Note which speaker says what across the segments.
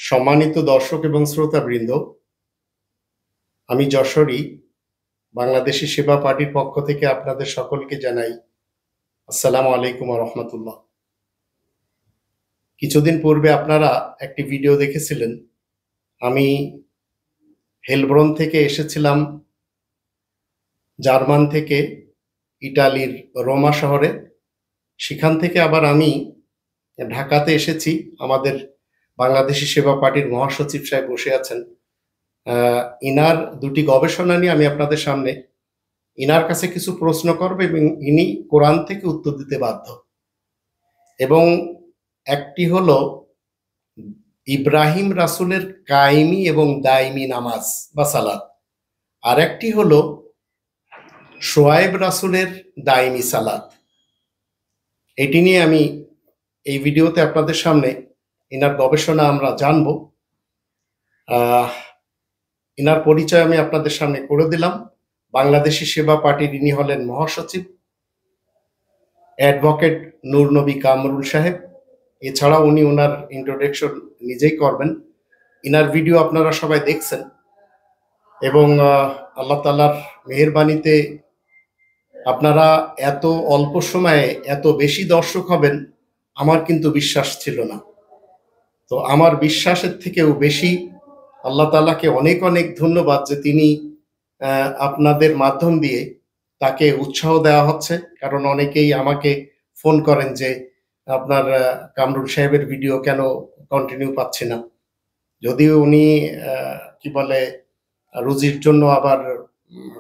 Speaker 1: সম্মানিত দর্শক এবং শ্রোতাবৃন্দ, আমি যশোরী বাংলাদেশি সেবা পার্টির পক্ষ থেকে আপনাদের সকলকে জানাই আসসালামু আলাইকুম ওয়া রাহমাতুল্লাহ। কিছুদিন পূর্বে আপনারা একটি ভিডিও দেখেছিলেন। আমি হেলব্রন থেকে এসেছিলাম জার্মান থেকে ইটালির রোমা শহরে। সেখান থেকে আবার আমি ঢাকাতে এসেছি। আমাদের বাংলাদেশি সেবা পার্টির মহাসচিব সাহেব বসে আছেন। ইনার দুটি গবেষণা নিয়ে আমি আপনাদের সামনে ইনার কাছে কিছু প্রশ্ন করব এবং ইনি কোরআন থেকে উত্তর দিতে বাধ্য। এবং একটি হলো ইব্রাহিম রাসূলের কায়েমি এবং দাইমি নামাজ বা সালাত, আর একটি হলো শোয়েব রাসূলের দাইমি সালাত। এটি নিয়ে আমি এই ভিডিওতে আপনাদের সামনে ইনার গবেষণা আমরা জানব। ইনার পরিচয় আমি আপনাদের সামনে করে দিলাম। বাংলাদেশি সেবা পার্টির ইনি হলেন মহাসচিব অ্যাডভোকেট নূর নবী কামরুল সাহেব। এছাড়াও উনি ওনার ইন্ট্রোডাকশন নিজেই করবেন। ইনার ভিডিও আপনারা সবাই দেখছেন এবং আল্লাহ তাআলার মেহেরবানিতে আপনারা এত অল্প সময়ে এত বেশি দর্শক হবেন আমার কিন্তু বিশ্বাস ছিল না। তো আমার বিশ্বাসের থেকেও বেশি আল্লাহ তাআলাকে অনেক অনেক ধন্যবাদ যে তিনি আপনাদের মাধ্যম দিয়ে তাকে উৎসাহ দেওয়া হচ্ছে। কারণ অনেকেই আমাকে ফোন করেন যে আপনার কামরুল সাহেবের ভিডিও কেন কন্টিনিউ পাচ্ছি না, যদিও উনি কি বলে রুজির জন্য আবার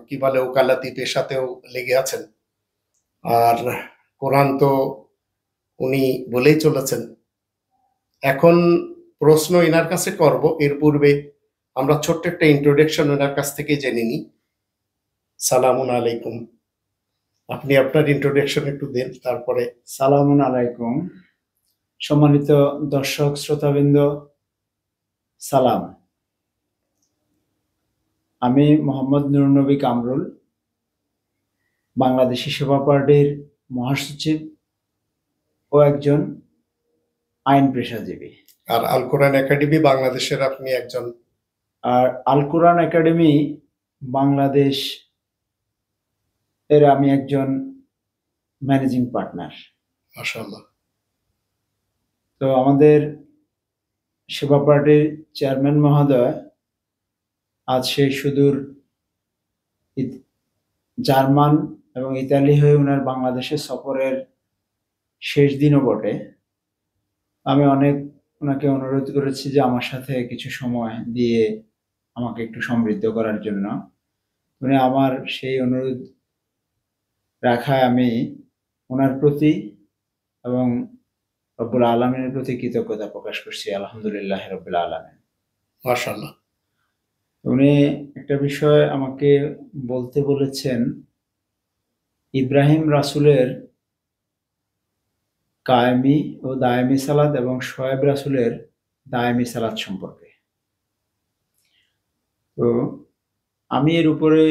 Speaker 1: কি বলে ওকালাতি পেশাতেও লেগে আছেন। আর কোরআন তো উনি বলেই চলেছেন। এখন প্রশ্ন এনার কাছে করব, এর পূর্বে আমরা ছোট্ট একটা ইন্ট্রোডাকশন ওনার কাছ থেকে জেনে নিই। সালামুন আলাইকুম। আপনি আপনার ইন্ট্রোডাকশন একটু দেন, তারপরে।
Speaker 2: সালামুন আলাইকুম। সম্মানিত দর্শক শ্রোতাবৃন্দ, সালাম। আমি মোহাম্মদ নূর নবী কামরুল, বাংলাদেশি সেবা পার্টির মহাসচিব ও একজন আইন পেশাজীবী।
Speaker 1: আর আল কোরআন একাডেমি বাংলাদেশের আপনি একজন,
Speaker 2: আর আল কোরআন একাডেমি বাংলাদেশ এর আমি একজন ম্যানেজিং পার্টনার।
Speaker 1: মাশাআল্লাহ।
Speaker 2: তো আমাদের সেবা পার্টির চেয়ারম্যান মহোদয় আজ সেই সুদূর জার্মান এবং ইতালি হয়ে ওনার বাংলাদেশের সফরের শেষ দিনও বটে। আমি অনেক ওনাকে অনুরোধ করেছি যে আমার সাথে কিছু সময় দিয়ে আমাকে একটু সমৃদ্ধ করার জন্য। উনি আমার সেই অনুরোধ রাখায় আমি ওনার প্রতি এবং রব্বুল আলামিনের প্রতি কৃতজ্ঞতা প্রকাশ করছি। আলহামদুলিল্লাহ রব্বুল আলামিন।
Speaker 1: মাশাআল্লাহ।
Speaker 2: উনি একটা বিষয় আমাকে বলতে বলেছেন, ইব্রাহিম রাসূলের কায়েমি ও দায়েমি সালাত এবং শোয়েব রাসূলের দায়েমি সালাত সম্পর্কে। তো আমি এর উপরে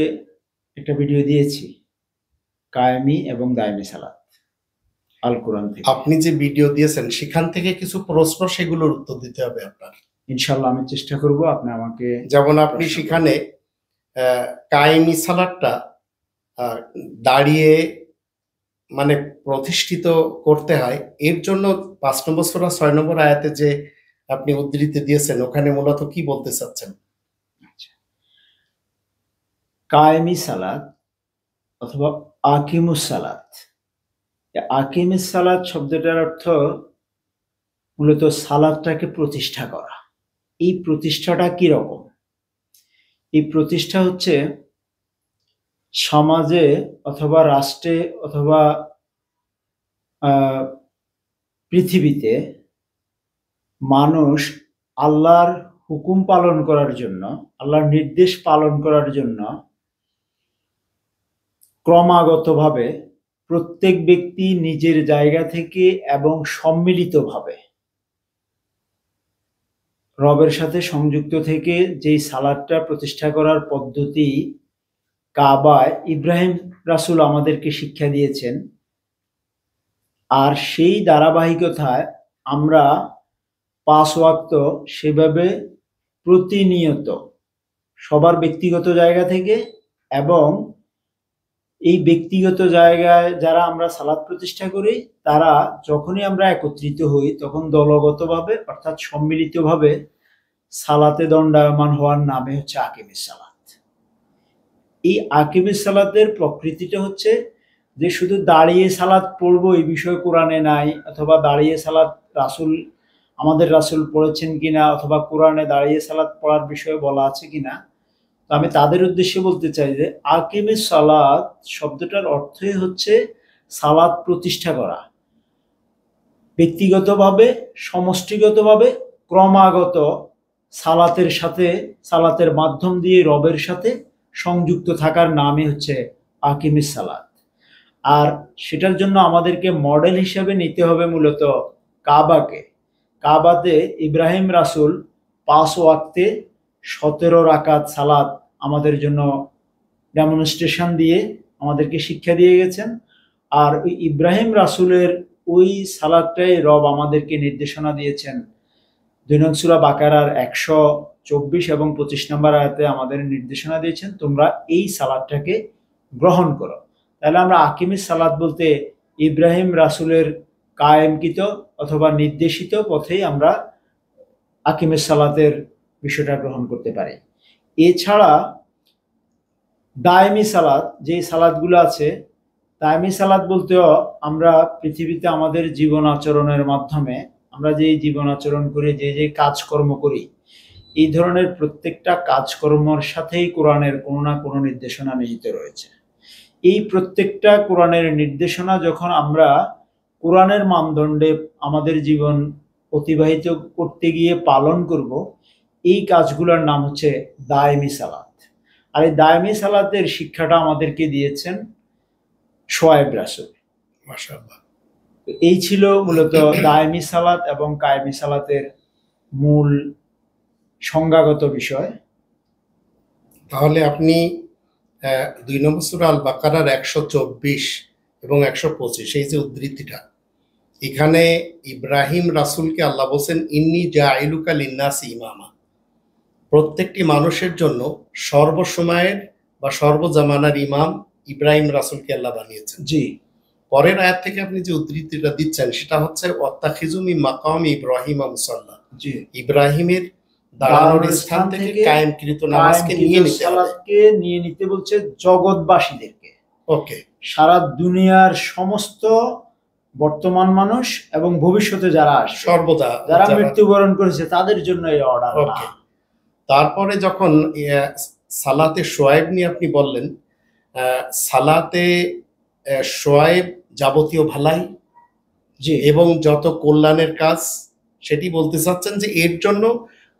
Speaker 2: একটা ভিডিও দিয়েছি, কায়েমি এবং দায়েমি সালাত আল কোরআন থেকে।
Speaker 1: আপনি যে ভিডিও দিয়েছেন সেখান থেকে কিছু প্রশ্ন, সেগুলোর উত্তর দিতে হবে আপনার।
Speaker 2: ইনশাআল্লাহ আমি চেষ্টা করব। আপনি আমাকে,
Speaker 1: যেমন আপনি সেখানে কায়েমি সালাতটা দাঁড়িয়ে মানে প্রতিষ্ঠিত করতে হয়, এর জন্য 5 নম্বর সূরা 6 নম্বর আয়াতে যে আপনি উদ্ধৃতি দিয়েছেন ওখানে মূলত কি বলতে চাচ্ছেন?
Speaker 2: কায়েমি সালাত অথবা আকিমুস সালাত। আকিমিস সালাত শব্দটার অর্থ মূলত সালাতটাকে প্রতিষ্ঠা করা। এই প্রতিষ্ঠাটা কি রকম? এই প্রতিষ্ঠা হচ্ছে সমাজে অথবা রাষ্ট্রে অথবা পৃথিবীতে মানুষ আল্লাহর হুকুম পালন করার জন্য, আল্লাহর নির্দেশ পালন করার জন্য ক্রমাগতভাবে প্রত্যেক ব্যক্তি নিজের জায়গা থেকে এবং সম্মিলিতভাবে রবের সাথে সংযুক্ত থেকে যেই সালাতটা প্রতিষ্ঠা করার পদ্ধতি কাবায় ইব্রাহিম রাসূল আমাদেরকে শিক্ষা দিয়েছেন, আর সেই ধারাবাহিকতায় আমরা 5 ওয়াক্ত সেভাবে প্রতিনিয়ত সবার ব্যক্তিগত জায়গা থেকে, এবং এই ব্যক্তিগত জায়গায় যারা আমরা সালাত প্রতিষ্ঠা করি তারা যখনই আমরা একত্রিত হই তখন দলগতভাবে অর্থাৎ সম্মিলিতভাবে সালাতে দণ্ডায়মান হওয়ার নামে হচ্ছে আকিমিস সালাত। এই আকিমিস সালাতের প্রকৃতিটা হচ্ছে যে শুধু দাঁড়িয়ে সালাত পড়বো এই বিষয় কোরআনে নাই, অথবা দাঁড়িয়ে সালাত আমাদের রাসূল পড়েছেন কিনা, অথবা কোরআনে দাঁড়িয়ে সালাত পড়ার বিষয়ে বলা আছে কিনা। তো আমি তাদের উদ্দেশ্যে বলতে চাই যে আকিমিস সালাত শব্দটার অর্থই হচ্ছে সালাত প্রতিষ্ঠা করা, ব্যক্তিগতভাবে, সমষ্টিগতভাবে, ক্রমাগত সালাতের সাথে, সালাতের মাধ্যম দিয়ে রবের সাথে সংযুক্ত থাকার নামই হচ্ছে আকিমিস সালাত। আর সেটার জন্য আমাদেরকে মডেল হিসেবে নিতে হবে মূলত কাবাকে। কাবাতে ইব্রাহিম রাসূল 5 ওয়াক্তে 17 রাকাত সালাত আমাদের জন্য ডেমনস্ট্রেশন দিয়ে আমাদেরকে শিক্ষা দিয়ে গেছেন। আর ওই ইব্রাহিম রাসূলের ওই সালাতটাই রব আমাদেরকে নির্দেশনা দিয়েছেন। 2 নং সূরা বাকারার 124 এবং 25 নম্বর আয়াতে আমাদের নির্দেশনা দিয়েছেন তোমরা এই সালাতটাকে গ্রহণ করো। তাহলে আমরা আকিমিস সালাত বলতে ইব্রাহিম রাসূলের কায়েমকৃত অথবা নির্দেশিত পথেই আমরা আকিমিস সালাতের বিষয়টা গ্রহণ করতে পারি। এছাড়া দায়মি সালাত, যে সালাতগুলো আছে, দায়মি সালাত বলতেও আমরা পৃথিবীতে আমাদের জীবন আচরণের মাধ্যমে আমরা যে জীবন আচরণ করি, যে যে কাজকর্ম করি, এই ধরনের প্রত্যেকটা কাজকর্মের সাথেই কোরআনের কোনো না কোনো নির্দেশনা নিহিত রয়েছে। এই প্রত্যেকটা কোরআনের নির্দেশনা যখন আমরা কোরআনের মানদণ্ডে আমাদের জীবন অতিবাহিত করতে গিয়ে পালন করব, এই কাজগুলোর নাম হচ্ছে দায়মি সালাত। আর এই দায়মি সালাতের শিক্ষাটা আমাদেরকে দিয়েছেন শোয়েব রাসূল।
Speaker 1: মাশাআল্লাহ।
Speaker 2: এই ছিল মূলত দায়মি সালাত এবং কায়েমি সালাতের মূল সংজ্ঞাগত বিষয়।
Speaker 1: তাহলে আপনি 2 নম্বর সূরা আল বাকারার 124 এবং 125 এই যে উদ্ধৃতিটা, এখানে ইব্রাহিম রাসূলকে আল্লাহ বলছেন ইন্নী জাইলুকা লিন্নাসি ইমামা, প্রত্যেকটি মানুষের জন্য সর্বসময়ের বা সর্বজামানার ইমাম ইব্রাহিম রাসূলকে আল্লাহ বানিয়েছেন।
Speaker 2: জি।
Speaker 1: পরের আয়াত থেকে আপনি যে উদ্ধৃতিটা দিচ্ছেন সেটা হচ্ছে ওয়াত্তাখিযু মিন মাকামি ইব্রাহিম মুসাল্লা,
Speaker 2: জি,
Speaker 1: ইব্রাহিমের দাঁড়ানোর স্থান থেকে কায়েমকৃত নামাজকে নিয়ে নিতে হবে।
Speaker 2: সালাতকে নিয়ে নিতে বলছে জগৎবাসীদেরকে।
Speaker 1: ওকে।
Speaker 2: সারা দুনিয়ার সমস্ত বর্তমান মানুষ এবং ভবিষ্যতে যারা আসবে,
Speaker 1: সর্বদা
Speaker 2: যারা মৃত্যুবরণ করেছে তাদের জন্য এই অর্ডার।
Speaker 1: ওকে। তারপরে যখন সালাতে শোয়েব নিয়ে আপনি বললেন, সালাতে শোয়েব যাবতীয় ভালাই
Speaker 2: জি,
Speaker 1: এবং যত কল্যাণের কাজ সেটি বলতে চাচ্ছেন যে এর জন্য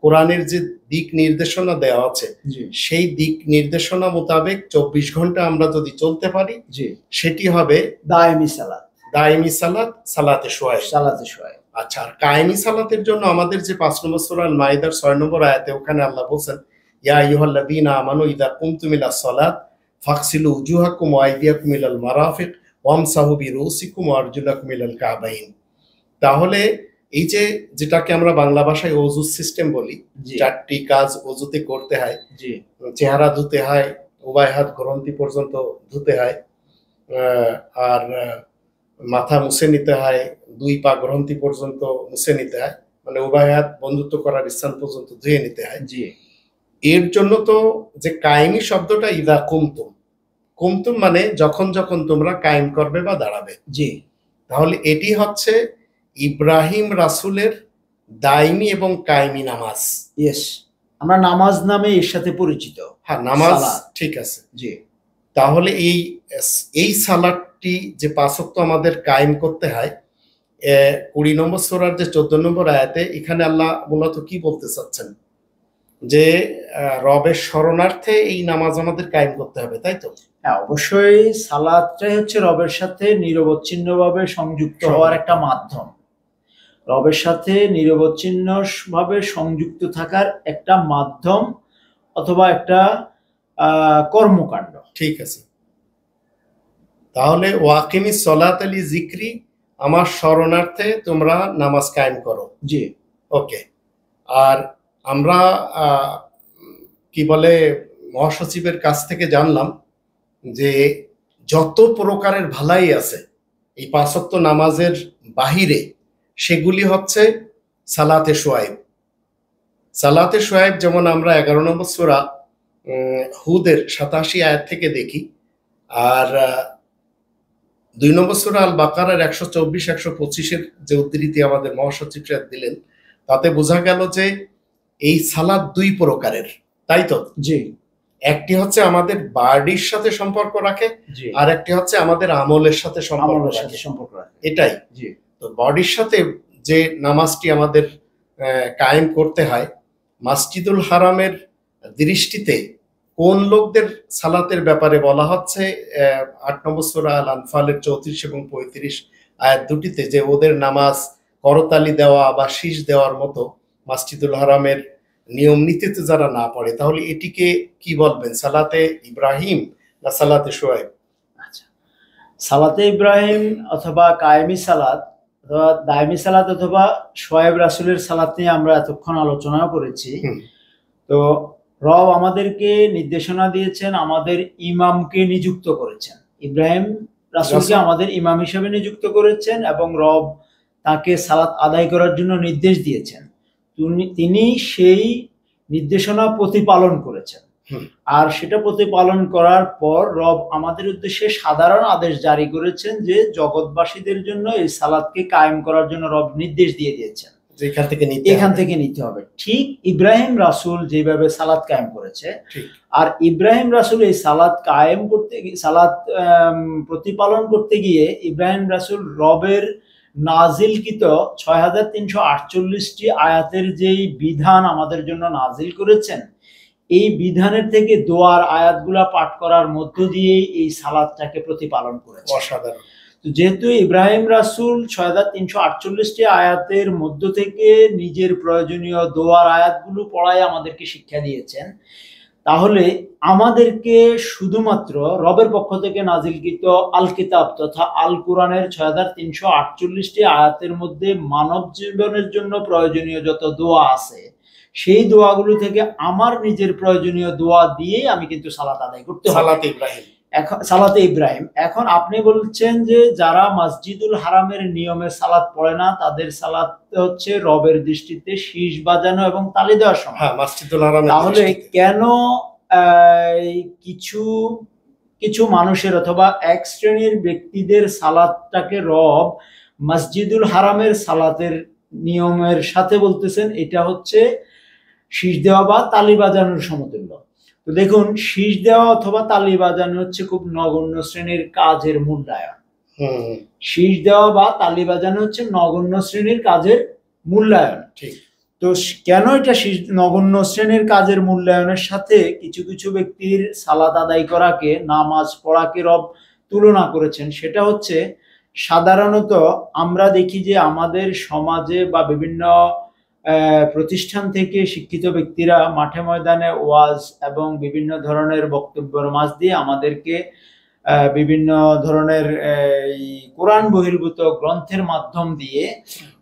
Speaker 1: কোরআনের যে দিক নির্দেশনা দেওয়া আছে
Speaker 2: জি,
Speaker 1: সেই দিক নির্দেশনা মোতাবেক 24 ঘন্টা আমরা যদি চলতে পারি
Speaker 2: জি,
Speaker 1: সেটি হবে
Speaker 2: দায়মি সালাত,
Speaker 1: দায়মি সালাত, সালাতে শোয়েব।
Speaker 2: সালাতে শোয়েব।
Speaker 1: আচ্ছা, আর কায়েমি সালাতের জন্য আমাদের যে 5 নম্বর সূরা আল মাইদার 6 নম্বর আয়াতে ওখানে আল্লাহ বলছেন ইয়া আইয়ুহাল্লাযীনা আমানু ইযা কুমতুম ইলাস সালাত ফাগসিলু উজুহাকুম ওয়া আইদিয়াকুম ইলাল মারাফিক ওয়ামসাহু বিরুসিকুম ওয়া আরজুলাকুম ইলাল কাবাইন। তাহলে এই যে যেটাকে আমরা বাংলা ভাষায় ওযু সিস্টেম বলি, চারটি কাজ ওযুতে করতে হয়।
Speaker 2: জি,
Speaker 1: চেহারা ধুতে হয়, উভয় হাত গ্রন্থি পর্যন্ত ধুতে হয়, আর মাথা মুছে নিতে হয়, 2 পা গ্রন্থি পর্যন্ত মুছে নিতে হয়, মানে উভয় হাত বন্ধুত্ব করার স্থান পর্যন্ত ধুয়ে নিতে হয়।
Speaker 2: জি,
Speaker 1: এর জন্য তো যে কায়েমি শব্দটা ইদা কুমতুম, কুমতুম মানে যখন যখন তোমরা কায়েম করবে বা দাঁড়াবে।
Speaker 2: জি,
Speaker 1: তাহলে এটি হচ্ছে ইব্রাহিম রাসূলের দাইমি এবং কায়েমি নামাজ।
Speaker 2: ইয়েস, আমরা নামাজ নামে এর সাথে পরিচিত।
Speaker 1: হ্যাঁ, নামাজ
Speaker 2: সালাত।
Speaker 1: ঠিক আছে।
Speaker 2: জি,
Speaker 1: তাহলে এই সালাতটি যে 5 ওয়াক্ত আমাদের কায়েম করতে হয়, 20 নম্বর সূরার যে 14 নম্বর আয়াতে এখানে আল্লাহ মূলত কি বলতে চাচ্ছেন যে রবের শরণার্থে এই নামাজ আমাদের কায়েম করতে হবে, তাই তো?
Speaker 2: হ্যাঁ, অবশ্যই সালাতটাই হচ্ছে রবের সাথে নিরবচ্ছিন্নভাবে সংযুক্ত হওয়ার একটা মাধ্যম। রবের সাথে নিরবচ্ছিন্নভাবে সংযুক্ত থাকার একটা মাধ্যম অথবা একটা কর্মকাণ্ড।
Speaker 1: ঠিক আছে। তাহলে ওয়াকিমিস সলাত আলি যিকরি, আমার শরণার্থে তোমরা নামাজ কায়েম করো।
Speaker 2: জি,
Speaker 1: ওকে। আর আমরা কি বলে মহাসচিবের কাছ থেকে জানলাম যে যত প্রকারের ভালাই আছে এই 5 ওয়াক্ত নামাজের বাহিরে, সেগুলি হচ্ছে সালাতে শোয়াইব। সালাতে শোয়াইব যেমন আমরা 11 নম্বর সূরা হুদের 87 আয়াত থেকে দেখি, আর 2 নম্বর সূরা আল বাকারার 124 125-এর যে উদ্ধৃতি আমাদের মহাসচিব সাহেব দিলেন, তাতে বোঝা গেল যে এই সালাত 2 প্রকারের, তাই তো?
Speaker 2: জি
Speaker 1: একটি হচ্ছে আমাদের বাড়ির সাথে সম্পর্ক রাখে,
Speaker 2: জি
Speaker 1: আর একটি হচ্ছে আমাদের আমলের সাথে সম্পর্ক
Speaker 2: আমলের সাথে
Speaker 1: রাখে।
Speaker 2: সম্পর্ক রাখে।
Speaker 1: এটাই
Speaker 2: জি
Speaker 1: তো, বডির সাথে যে নামাজটি আমাদের কায়েম করতে হয়, মসজিদুল হারামের দৃষ্টিতে কোন লোকদের সালাতের ব্যাপারে বলা হচ্ছে 8 নম্বর সূরা আল আনফালের 34 এবং 35 আয়াত দুটিতে, যে ওদের নামাজ করতালি দেওয়া বা শীষ দেওয়ার মতো মসজিদুল হারামের নিয়ম নীতিতে যারা না পড়ে, তাহলে এটিকে কি বলবেন, সালাতে ইব্রাহিম না সালাতে শোয়েব?
Speaker 2: আচ্ছা, সালাতে ইব্রাহিম অথবা কায়েমি সালাত অথবা দায়মি সালাত অথবা শোয়েব রাসূলের সালাত নিয়ে আমরা এতক্ষণ আলোচনা করেছি। তো রব আমাদেরকে নির্দেশনা দিয়েছেন, আমাদের ইমামকে নিযুক্ত করেছেন, ইব্রাহিম রাসূলকে আমাদের ইমাম হিসেবে নিযুক্ত করেছেন এবং রব তাকে সালাত আদায় করার জন্য নির্দেশ দিয়েছেন। তিনি সেই নির্দেশনা প্রতিপালন করেছেন, আর সেটা প্রতিপালন করার পর রব আমাদের উদ্দেশ্যে সাধারণ আদেশ জারি করেছেন যে জগৎবাসীদের জন্য এই সালাতকে কায়েম করার জন্য রব নির্দেশ দিয়ে দিয়েছেন, এখান থেকে নিতে হবে। ঠিক ইব্রাহিম রাসূল যেভাবে সালাত কায়েম করেছে, আর ইব্রাহিম রাসূল এই সালাত কায়েম করতে সালাত প্রতিপালন করতে গিয়ে ইব্রাহিম রাসূল রবের নাজিলকৃত 6348টি আয়াতের যেই বিধান আমাদের জন্য নাজিল করেছেন, এই বিধানের থেকে দোয়ার আয়াতগুলা পাঠ করার মধ্য দিয়েই এই সালাতটাকে প্রতিপালন করেছে।
Speaker 1: অসাধারণ।
Speaker 2: যেহেতু ইব্রাহিম রাসূল 6348টি আয়াতের মধ্য থেকে নিজের প্রয়োজনীয় দোয়ার আয়াতগুলো পড়ায় আমাদেরকে শিক্ষা দিয়েছেন, তাহলে আমাদেরকে শুধুমাত্র রবের পক্ষ থেকে নাজিলকৃত আল কিতাব তথা আল কোরআনের 6348টি আয়াতের মধ্যে মানব জীবনের জন্য প্রয়োজনীয় যত দোয়া আছে, সেই দোয়াগুলো থেকে আমার নিজের প্রয়োজনীয় দোয়া দিয়েই আমি কিন্তু সালাত আদায় করতে হবে। সালাতে ইব্রাহিম। এখন আপনি বলছেন যে যারা মসজিদুল হারামের নিয়মে সালাত পড়ে না, তাদের সালাত হচ্ছে রবের দৃষ্টিতে শীষ বাজানো এবং তালি দেওয়ার সময়। তাহলে কেন কিছু কিছু মানুষের অথবা এক শ্রেণীর ব্যক্তিদের সালাতটাকে রব মসজিদুল হারামের সালাতের নিয়মের সাথে বলতেছেন এটা হচ্ছে শীষ দেওয়া বা তালি বাজানোর সমতুল্য? তো দেখুন, শীষ দেওয়া অথবা তালি বাজানো হচ্ছে খুব নগণ্য শ্রেণীর কাজের মূল্যায়ন। শীষ দেওয়া বা তালি বাজানো হচ্ছে নগণ্য শ্রেণীর কাজের মূল্যায়ন। তো কেন এটা নগণ্য শ্রেণীর কাজের মূল্যায়নের সাথে কিছু কিছু ব্যক্তির সালাত আদায় করাকে, নামাজ পড়াকে রব তুলনা করেছেন, সেটা হচ্ছে সাধারণত আমরা দেখি যে আমাদের সমাজে বা বিভিন্ন প্রতিষ্ঠান থেকে শিক্ষিত ব্যক্তিরা মাঠে ময়দানে ওয়াজ এবং বিভিন্ন ধরনের বক্তব্যের মাঝ দিয়ে আমাদেরকে বিভিন্ন ধরনের কোরআন বহির্ভূত গ্রন্থের মাধ্যম দিয়ে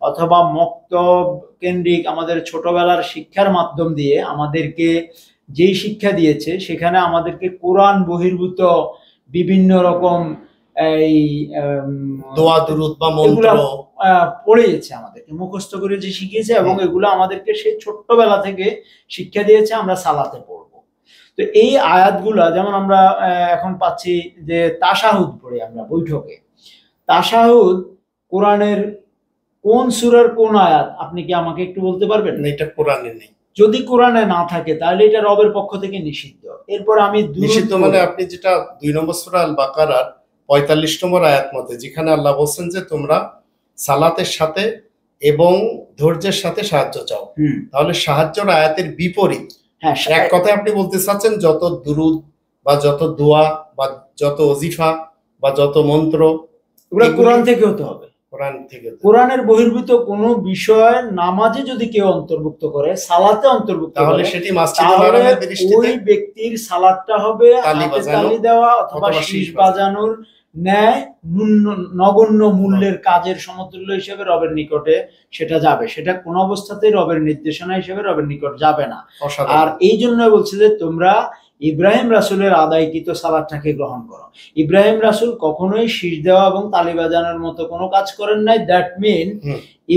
Speaker 2: অথবা মক্তব কেন্দ্রিক আমাদের ছোটবেলার শিক্ষার মাধ্যম দিয়ে আমাদেরকে যেই শিক্ষা দিয়েছে, সেখানে আমাদেরকে কোরআন বহির্ভূত বিভিন্ন রকম এই
Speaker 1: দোয়া দুরূদ বা মন্ত্র
Speaker 2: পড়িয়েছে, আমাদেরকে মুখস্থ করে যে শিখিয়েছে এবং এগুলো আমাদেরকে সেই ছোট্টবেলা থেকে শিক্ষা দিয়েছে আমরা সালাতে পড়বো। তো এই আয়াতগুলা যেমন আমরা এখন পাচ্ছি যে তাশাহুদ পড়ি আমরা বৈঠকে, তাশাহুদ কোরআনের কোন সূরার কোন আয়াত আপনি কি আমাকে একটু বলতে পারবেন?
Speaker 1: না, এটা কোরআনে নেই।
Speaker 2: যদি কোরআনে না থাকে তাহলে এটা রবের পক্ষ থেকে নিষিদ্ধ। এরপর আমি
Speaker 1: নিষিদ্ধ মানে আপনি যেটা 2 নম্বর সূরা আল বাকারার 45 নম্বর আয়াত মতে, যেখানে আল্লাহ বলছেন যে তোমরা সালাতের সাথে এবং ধৈর্যের সাথে সাহায্য চাও, তাহলে সাহায্যের আয়াতের বিপরীত। হ্যাঁ, এক কথায় আপনি বলতে চাচ্ছেন যত দুরুদ বা যত দোয়া বা যত ওজিফা বা যত মন্ত্র,
Speaker 2: এগুলো কোরআন থেকে হতে হবে। কোরআনের বহির্ভূত কোনো বিষয় নামাজে যদি কেউ অন্তর্ভুক্ত করে, সালাতে অন্তর্ভুক্ত
Speaker 1: তাহলে সেটি মসজিদুল হারামের দৃষ্টিতে
Speaker 2: ওই ব্যক্তির সালাতটা হবে তালি দেওয়া অথবা শীষ বাজানোর ন্যায় নগণ্য মূল্যের কাজের সমতুল্য হিসেবে রবের নিকটে সেটা যাবে, সেটা কোন অবস্থাতেই রবের নির্দেশনা হিসেবে রবের নিকট যাবে না। আর এই জন্য বলছে যে তোমরা ইব্রাহিম রাসূলের আদায়কৃত সালাতটাকে গ্রহণ করো। ইব্রাহিম রাসূল কখনোই শীষ দেওয়া এবং তালি বাজানোর মতো কোনো কাজ করেন নাই। দ্যাট মিন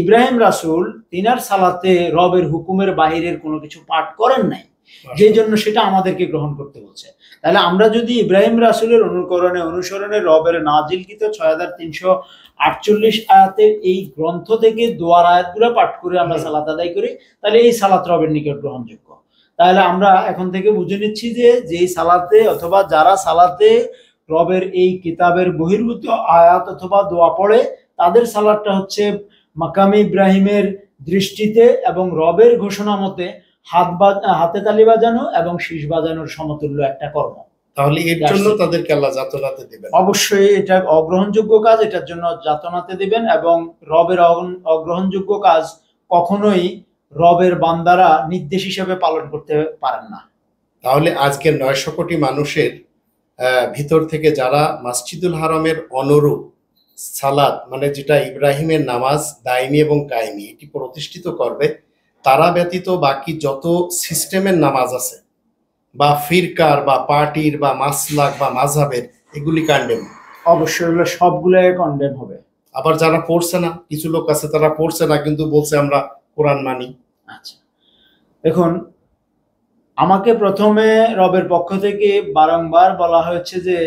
Speaker 2: ইব্রাহিম রাসূল তিনার সালাতে রবের হুকুমের বাহিরের কোনো কিছু পাঠ করেন নাই, যে জন্য সেটা আমাদেরকে গ্রহণ করতে বলছে। তাহলে আমরা যদি ইব্রাহিম রাসূলের অনুসরণে রবের নাজিলকৃত 6348 আয়াতের এই গ্রন্থ থেকে দোয়ার আয়াতগুলো পাঠ করে আমরা সালাত আদায় করি, তাহলে এই সালাত রবের নিকট গ্রহণযোগ্য। তাহলে আমরা এখন থেকে বুঝে নিচ্ছি যে যেই সালাতে অথবা যারা সালাতে রবের এই কিতাবের বহির্ভূত আয়াত অথবা দোয়া পড়ে, তাদের সালাতটা হচ্ছে মাকামে ইব্রাহিমের দৃষ্টিতে এবং রবের ঘোষণা মতে হাতে তালি বাজানো এবং শীষ বাজানোর সমতুল্য একটা কর্ম।
Speaker 1: তাহলে এর জন্য তাদেরকে আল্লাহ যাতনাতে দিবেন।
Speaker 2: অবশ্যই এটা অগ্রহণযোগ্য কাজ, এটার জন্য যাতনাতে দিবেন। এবং রবের অগ্রহণযোগ্য কাজ কখনোই রবের বান্দারা নির্দেশ হিসেবে পালন করতে পারেন না।
Speaker 1: তাহলে আজকের 900 কোটি মানুষের ভিতর থেকে যারা মসজিদুল হারামের অনুরূপ সালাত, মানে যেটা ইব্রাহিমের নামাজ দায়মি এবং কায়েমি, এটি প্রতিষ্ঠিত করবে, তারা ব্যতীত বাকি যত সিস্টেমের নামাজ আছে বা ফিরকার বা পার্টির বা মাসলাক বা মাযহাবের, এগুলি কন্ডেম।
Speaker 2: অবশ্যই সবগুলাই কন্ডেম হবে।
Speaker 1: আবার যারা পড়ছে না, কিছু লোক আছে তারা পড়ছে না কিন্তু বলছে আমরা কোরআন মানি।
Speaker 2: আচ্ছা, দেখুন, আমাকে প্রথমে রবের পক্ষ থেকে বারংবার বলা হয়েছে যে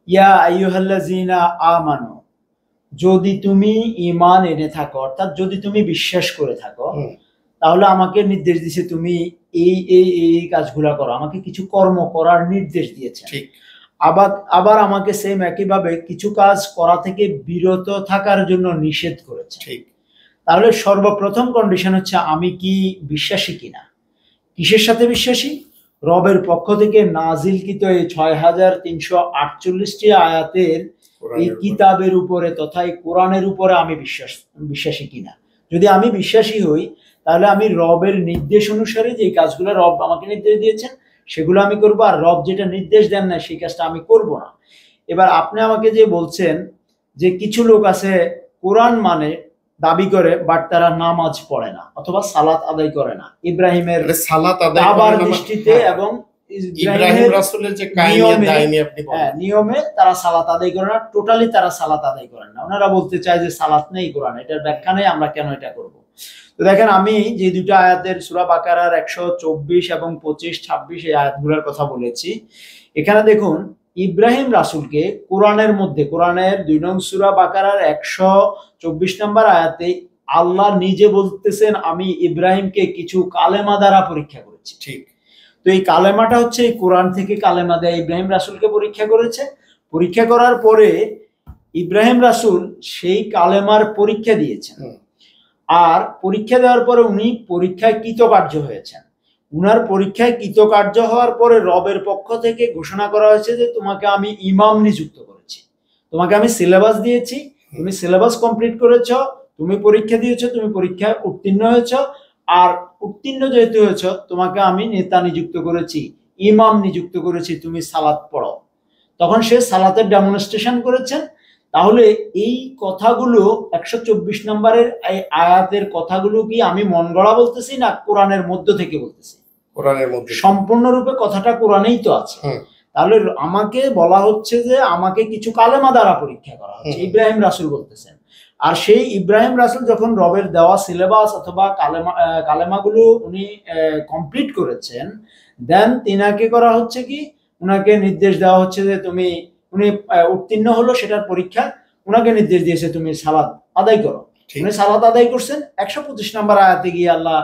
Speaker 2: ইয়া আইয়ুহাল্লাযীনা আমানু, যদি তুমি ঈমান এনে থাকো, অর্থাৎ যদি তুমি বিশ্বাস করে থাকো, তাহলে আমাকে নির্দেশ দিয়েছে তুমি এই এই এই কাজগুলা করো। আমাকে কিছু কর্ম করার নির্দেশ দিয়েছে।
Speaker 1: ঠিক।
Speaker 2: আবার আমাকে সেম একইভাবে কিছু কাজ করা থেকে বিরত থাকার জন্য নিষেধ করেছে।
Speaker 1: ঠিক। তাহলে
Speaker 2: সর্বপ্রথম কন্ডিশন হচ্ছে আমি কি বিশ্বাসী কিনা। কিসের সাথে বিশ্বাসী? রবের পক্ষ থেকে নাজিলকৃত এই 6348টি আয়াতের এই কিতাবের উপরে তথা এই কোরআনের উপরে আমি বিশ্বাসী কিনা। যদি আমি বিশ্বাসী হই, তাহলে আমি রবের নির্দেশ অনুসারে যে কাজগুলো রব আমাকে নির্দেশ দিয়েছেন সেগুলো আমি করবো, আর রব যেটা নির্দেশ দেন না সেই কাজটা আমি করব না। এবার আপনি আমাকে যে বলছেন যে কিছু লোক আছে কোরআন মানে দাবি করে, বাট তারা নামাজ পড়ে না অথবা সালাত আদায় করে না ইব্রাহিমের
Speaker 1: সালাত আদায়
Speaker 2: আবার দৃষ্টিতে এবং
Speaker 1: ইব্রাহিম রাসূলের যে কায়েমি আপনি বলেন
Speaker 2: নিয়মে তারা সালাত আদায় করে না, টোটালি তারা সালাত আদায় করেন না। ওনারা বলতে চায় যে সালাত নেই কোরআন, এটার ব্যাখ্যা নেই, আমরা কেন এটা করব। তো দেখেন, আমি যে দুটো আয়াতের সূরা বাকারার 124 এবং 25-26 এই আয়াতগুলোর কথা বলেছি, এখানে দেখুন ইব্রাহিম রাসূলকে কোরআনের মধ্যে, কোরআনের 2 নং সূরা বাকারার 124 নম্বর আয়াতে আল্লাহ নিজে বলতেছেন আমি ইব্রাহিমকে কিছু কালেমা দ্বারা পরীক্ষা করেছি।
Speaker 1: ঠিক।
Speaker 2: তো এই কালেমাটা হচ্ছে এই কোরআন থেকে কালেমা দেয়া ইব্রাহিম রাসূলকে পরীক্ষা করেছে। পরীক্ষা করার পরে ইব্রাহিম রাসূল সেই কালেমার পরীক্ষা দিয়েছেন, আর পরীক্ষা দেওয়ার পরে উনি পরীক্ষায় কৃতকার্য হয়েছেন। উনার পরীক্ষায় কৃতকার্য হওয়ার পরে রবের পক্ষ থেকে ঘোষণা করা হয়েছে যে তোমাকে আমি ইমাম নিযুক্ত করেছি, তোমাকে আমি সিলেবাস দিয়েছি, তুমি সিলেবাস কমপ্লিট করেছ, তুমি পরীক্ষা দিয়েছো, তুমি পরীক্ষায় উত্তীর্ণ হয়েছ, আর উত্তীর্ণ যেহেতু হয়েছ তোমাকে আমি নেতা নিযুক্ত করেছি, ইমাম নিযুক্ত করেছি, তুমি সালাত পড়ো। তখন সে সালাতের ডেমনস্ট্রেশন করেছেন। তাহলে এই কথাগুলো 124 নম্বরের এই আয়াতের কথাগুলো কি আমি মন গড়া বলতেছি না কোরআনের মধ্য থেকে বলতেছি?
Speaker 1: কোরআনের মধ্যে
Speaker 2: সম্পূর্ণরূপে কথাটা কোরআনেই তো আছে। তাহলে আমাকে বলা হচ্ছে যে আমাকে কিছু কালেমা দ্বারা পরীক্ষা করা হচ্ছে, ইব্রাহিম রাসূল বলতেছেন। আর সেই ইব্রাহিম রাসূল যখন রবের দেওয়া সিলেবাস অথবা কালেমাগুলো উনি কমপ্লিট করেছেন, দেন তিনাকে করা হচ্ছে কি, উনাকে নির্দেশ দেওয়া হচ্ছে যে তুমি, উনি উত্তীর্ণ হলো সেটার পরীক্ষা, উনাকে নির্দেশ দিয়েছে তুমি সালাত আদায় করো। উনি সালাত আদায় করছেন। 125 নম্বর আয়াতে গিয়ে আল্লাহ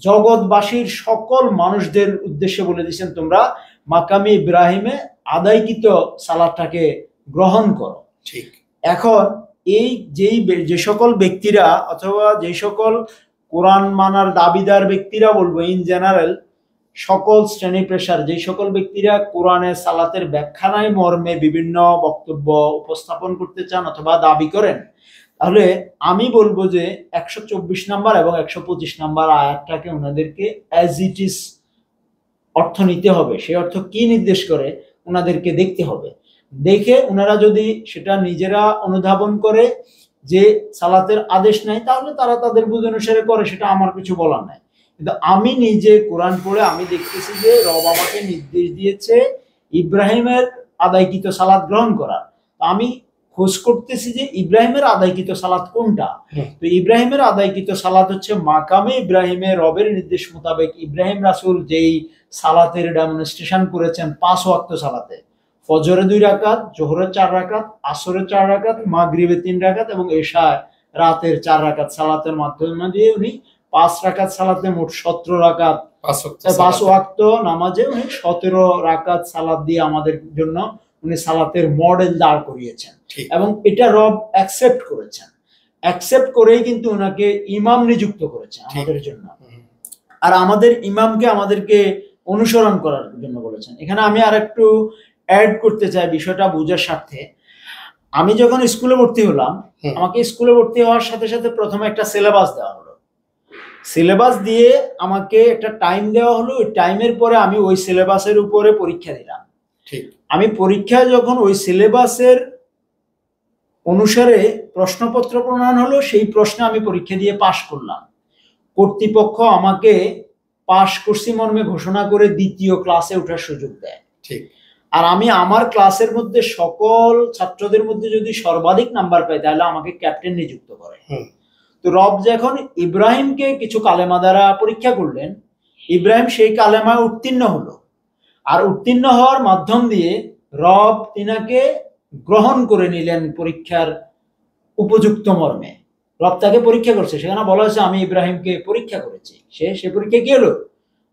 Speaker 2: জগৎবাসীর সকল মানুষদের উদ্দেশ্যে বলে দিয়েছেন তোমরা মাকামে ইব্রাহিমে আদায়কৃত সালাতটাকে গ্রহণ করো।
Speaker 1: ঠিক।
Speaker 2: এখন এই যে সকল ব্যক্তিরা অথবা যে সকল কোরআন মানার দাবিদার ব্যক্তিরা, বলবো ইন জেনারেল সকল শ্রেণী পেশার যে সকল ব্যক্তিরা কোরআনের সালাতের ব্যাখ্যা নাই মর্মে বিভিন্ন বক্তব্য উপস্থাপন করতে চান অথবা দাবি করেন, তাহলে আমি বলবো যে 124 নম্বর এবং 125 নম্বর আয়াতটাকে ওনাদেরকে অ্যাজ ইট ইজ অর্থ নিতে হবে। সেই অর্থ কি নির্দেশ করে ওনাদেরকে দেখতে হবে। দেখে ওনারা যদি সেটা নিজেরা অনুধাবন করে যে সালাতের আদেশ নাই, তাহলে তারা তাদের বুঝ অনুসারে করে, সেটা আমার কিছু বলার নাই। কিন্তু আমি নিজে কোরআন পড়ে আমি দেখতেছি যে রব আমাকে নির্দেশ দিয়েছে ইব্রাহিমের আদায়কৃত সালাত গ্রহণ করার। আমি খোঁজ করতেছি যে ইব্রাহিমের আদায়কৃত সালাত কোনটা। তো ইব্রাহিমের আদায়কৃত সালাত হচ্ছে মাকামে ইব্রাহিমের রবের নির্দেশ মোতাবেক ইব্রাহিম রাসূল যেই সালাতের ডেমনস্ট্রেশন করেছেন 5 ওয়াক্ত সালাতে, ফজরে 2 রাকাত, জোহরের 4 রাকাত, আসরের 4 রাকাত, মাগরিবে 3 রাকাত এবং এশা রাতের 4 রাকাত সালাতের মাধ্যমে দিয়ে উনি 5 রাকাত সালাতে মোট 17 রাকাত 5 ওয়াক্ত নামাজে উনি 17 রাকাত সালাত দিয়ে আমাদের জন্য উনি সালাতের মডেল দাঁড় করিয়েছেন এবং এটা রব অ্যাকসেপ্ট করেছেন। অ্যাকসেপ্ট করেই কিন্তু ওনাকে ইমাম নিযুক্ত করেছেন আমাদের জন্য, আর আমাদের ইমামকে আমাদেরকে অনুসরণ করার জন্য বলেছেন। এখানে আমি আর একটু অ্যাড করতে চাই বিষয়টা বোঝার স্বার্থে। আমি যখন স্কুলে ভর্তি হলাম, আমাকে স্কুলে ভর্তি হওয়ার সাথে সাথে প্রথমে একটা সিলেবাস দেওয়া হলো। সিলেবাস দিয়ে আমাকে একটা টাইম দেওয়া হলো, ওই টাইমের পরে আমি ওই সিলেবাসের উপরে পরীক্ষা দিলাম। আমি পরীক্ষা যখন ওই সিলেবাসের অনুসারে প্রশ্নপত্র প্রণয়ন হলো, সেই প্রশ্নে আমি পরীক্ষা দিয়ে পাশ করলাম। কর্তৃপক্ষ আমাকে পাশ করছি মর্মে ঘোষণা করে দ্বিতীয় ক্লাসে ওঠার সুযোগ দেয়। আর আমি আমার ক্লাসের মধ্যে সকল ছাত্রদের মধ্যে যদি সর্বাধিক নাম্বার পাই তাহলে আমাকে ক্যাপ্টেন নিযুক্ত করে। তো রব যখন ইব্রাহিমকে কিছু কালেমা দ্বারা পরীক্ষা করলেন, ইব্রাহিম সেই কালেমায় উত্তীর্ণ হলো, আর উত্তীর্ণ হওয়ার মাধ্যম দিয়ে রব তিনাকে গ্রহণ করে নিলেন পরীক্ষার উপযুক্ত মর্মে। রব তাকে পরীক্ষা করছে, সেখানে বলা হয়েছে আমি ইব্রাহিমকে পরীক্ষা করেছি। সে পরীক্ষা কি হলো?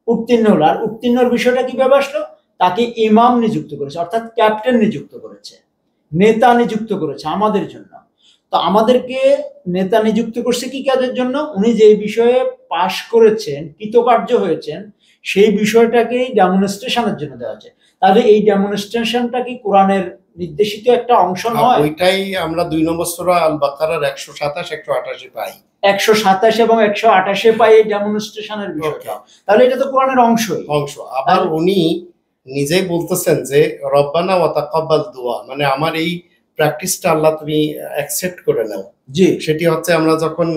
Speaker 2: উত্তীর্ণ হলো। আর উত্তীর্ণর বিষয়টা কিভাবে আসলো? তাকে ইমাম নিযুক্ত করেছে, অর্থাৎ ক্যাপ্টেন নিযুক্ত করেছে, নেতা নিযুক্ত করেছে আমাদের জন্য। তো আমাদেরকে নেতা নিযুক্ত করছে কি কাজের জন্য? উনি যে বিষয়ে পাশ করেছেন, কৃতকার্য হয়েছেন, সেই বিষয়টাকেই ডেমনস্ট্রেশনের জন্য দেওয়া হচ্ছে। তাহলে এই ডেমনস্ট্রেশনটা কি কোরআনের নির্দেশিত একটা অংশ নয়?
Speaker 1: ওইটাই আমরা 2 নম্বর সূরা আল বাকারার 127 128 পাই।
Speaker 2: 127 এবং 128 পাই এই ডেমনস্ট্রেশনের বিষয়টা। তাহলে এটা তো কোরআনের অংশ।
Speaker 1: আবার উনি নিজেই বলতেছেন যে রব্বানা ওয়া তাকাব্বাল দুআ, মানে আমার এই প্র্যাকটিসটা আল্লাহ তুমি অ্যাকসেপ্ট করে নাও।
Speaker 2: জি,
Speaker 1: সেটি হচ্ছে আমরা যখন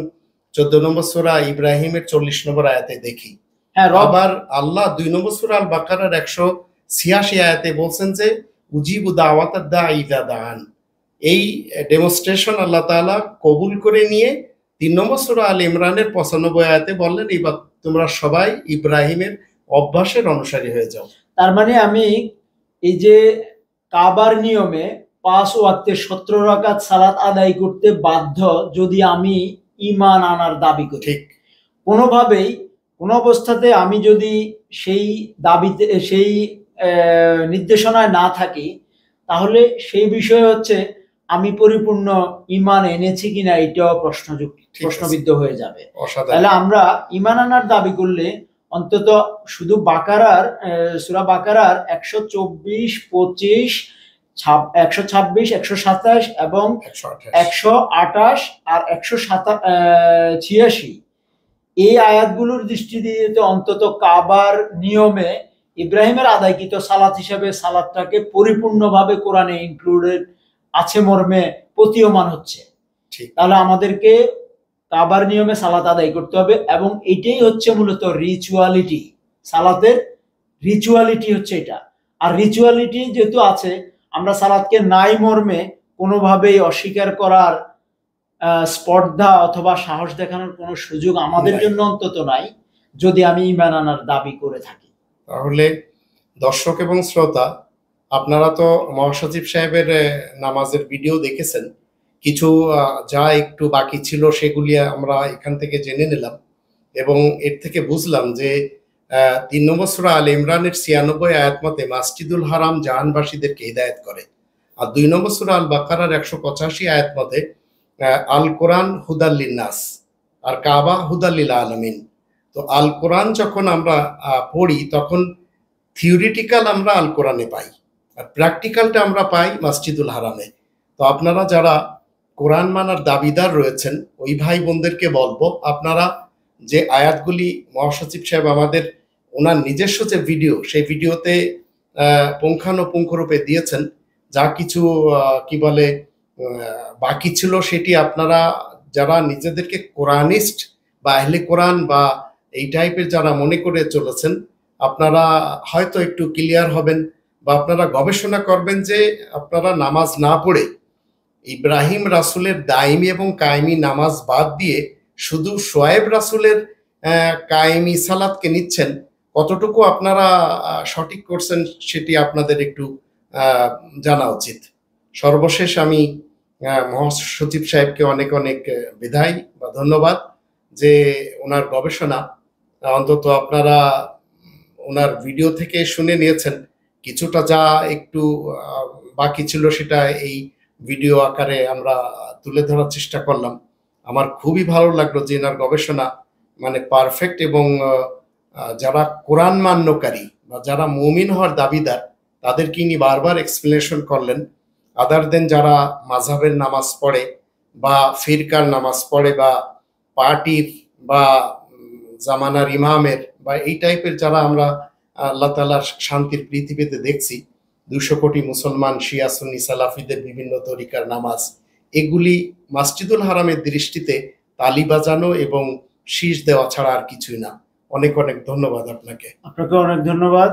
Speaker 1: 14 নম্বর সূরা ইব্রাহিমের 40 নম্বর আয়াতে দেখি। আবার আল্লাহ 2 নম্বর সূরা আল বাকারার 186 আয়াতে বলছেন যে উজিবু দাওয়াতাদ দাঈ ইযা দাআন। এই ডেমনস্ট্রেশন আল্লাহ তাআলা কবুল করে নিয়ে 3 নম্বর সূরা আল ইমরানের 95 আয়াতে বললেন এইবার তোমরা সবাই ইব্রাহিমের অভ্যাসের অনুসারী হয়ে যাও।
Speaker 2: তার মানে আমি এই যে কাবার নিয়মে 5 ওয়াক্তে 17 রাকাত সালাত আদায় করতে বাধ্য যদি আমি ঈমান আনার দাবি করি।
Speaker 1: ঠিক।
Speaker 2: কোনোভাবেই কোনো অবস্থাতে আমি যদি সেই দাবিতে সেই নির্দেশনায় না থাকি, তাহলে সেই বিষয় হচ্ছে আমি পরিপূর্ণ ঈমান এনেছি কিনা এটাও প্রশ্নবিদ্ধ হয়ে যাবে। তাহলে আমরা ঈমান আনার দাবি করলে অন্তত শুধু বাকারার সূরা বাকারার 124, 25, 126, 127 এবং 128 আর 186 এই আয়াতগুলোর দৃষ্টি দিয়ে অন্তত কাবার নিয়মে ইব্রাহিমের আদায়কৃত সালাত হিসেবে সালাতটাকে পরিপূর্ণভাবে কোরআনে ইনক্লুডেড আছে মর্মে প্রতীয়মান হচ্ছে। তাহলে আমাদেরকে কাবার নিয়মে সালাত আদায় করতে হবে এবং এটাই হচ্ছে মূলত রিচুয়ালিটি। সালাতের রিচুয়ালিটি হচ্ছে এটা। আর রিচুয়ালিটি যেহেতু আছে, আমরা সালাতকে নাই মর্মে কোনোভাবেই অস্বীকার করার স্পর্ধা অথবা সাহস দেখানোর কোনো সুযোগ আমাদের জন্য অন্তত নাই, যদি আমি ঈমান আনার দাবি করে থাকি।
Speaker 1: তাহলে দর্শক এবং শ্রোতা, আপনারা তো মহাসচিব সাহেবের নামাজের ভিডিও দেখেছেন। কিছু যা একটু বাকি ছিল সেগুলি আমরা এখান থেকে জেনে নিলাম এবং এর থেকে বুঝলাম যে 3 নম্বর সূরা আল ইমরানের 96 আয়াত মতে মসজিদুল হারাম জাহানবাসীদেরকে হিদায়াত করে, আর 2 নম্বর সূরা আল বাকারার 185 আয়াত মতে আল কোরআন হুদাল লিন্নাস আর কাবা হুদাল লিল আলামিন। তো আল কোরআন যখন আমরা পড়ি তখন থিওরিটিক্যাল আমরা আল কোরআনে পাই, আর প্র্যাকটিক্যালটা আমরা পাই মসজিদুল হারামে। তো আপনারা যারা কোরআন মানার দাবিদার রয়েছেন ওই ভাই বোনদেরকে বলবো, আপনারা যে আয়াতগুলি মহাসচিব সাহেব আমাদের ওনার নিজস্ব যে ভিডিও, সেই ভিডিওতে পুঙ্খানুপুঙ্খরূপে দিয়েছেন, যা কিছু কি বলে বাকি ছিল সেটি আপনারা যারা নিজেদেরকে কোরআনিস্ট বা আহলে কোরআন বা এই টাইপের যারা মনে করে চলেছেন, আপনারা হয়তো একটু ক্লিয়ার হবেন বা আপনারা গবেষণা করবেন যে আপনারা নামাজ না পড়ে ইব্রাহিম রাসূলের দাইমি এবং কায়েমি নামাজ বাদ দিয়ে শুধু শোয়েব রাসূলের কায়েমি সালাতকে নিচ্ছেন। কতটুকু আপনারা সঠিক করছেন সেটি আপনাদের একটু জানা উচিত। সর্বশেষ আমি মহাসচিব সাহেবকে অনেক অনেক বিদায় বা ধন্যবাদ যে ওনার গবেষণা অন্তত আপনারা ওনার ভিডিও থেকে শুনে নিয়েছেন। কিছুটা যা একটু বাকি ছিল সেটা এই ভিডিও আকারে আমরা তুলে ধরার চেষ্টা করলাম। আমার খুবই ভালো লাগলো যে এনার গবেষণা মানে পারফেক্ট এবং যারা কোরআন মান্যকারী বা যারা মুমিন হওয়ার দাবিদার তাদেরকে ইনি বারবার এক্সপ্লেনেশন করলেন। আদার দেন যারা মাযহাবের নামাজ পড়ে বা ফিরকার নামাজ পড়ে বা পার্টির বা জামানার ইমামের বা এই টাইপের যারা আমরা আল্লাহ তাআলার শান্তির পৃথিবীতে দেখছি 200 কোটি মুসলমান শিয়া সুন্নি সালাফিদের বিভিন্ন তরিকার নামাজ, এগুলি মসজিদুল হারামের দৃষ্টিতে তালি বাজানো এবং শীষ দেওয়া ছাড়া আর কিছুই না। অনেক অনেক ধন্যবাদ আপনাকে।
Speaker 2: আপনাকে অনেক ধন্যবাদ।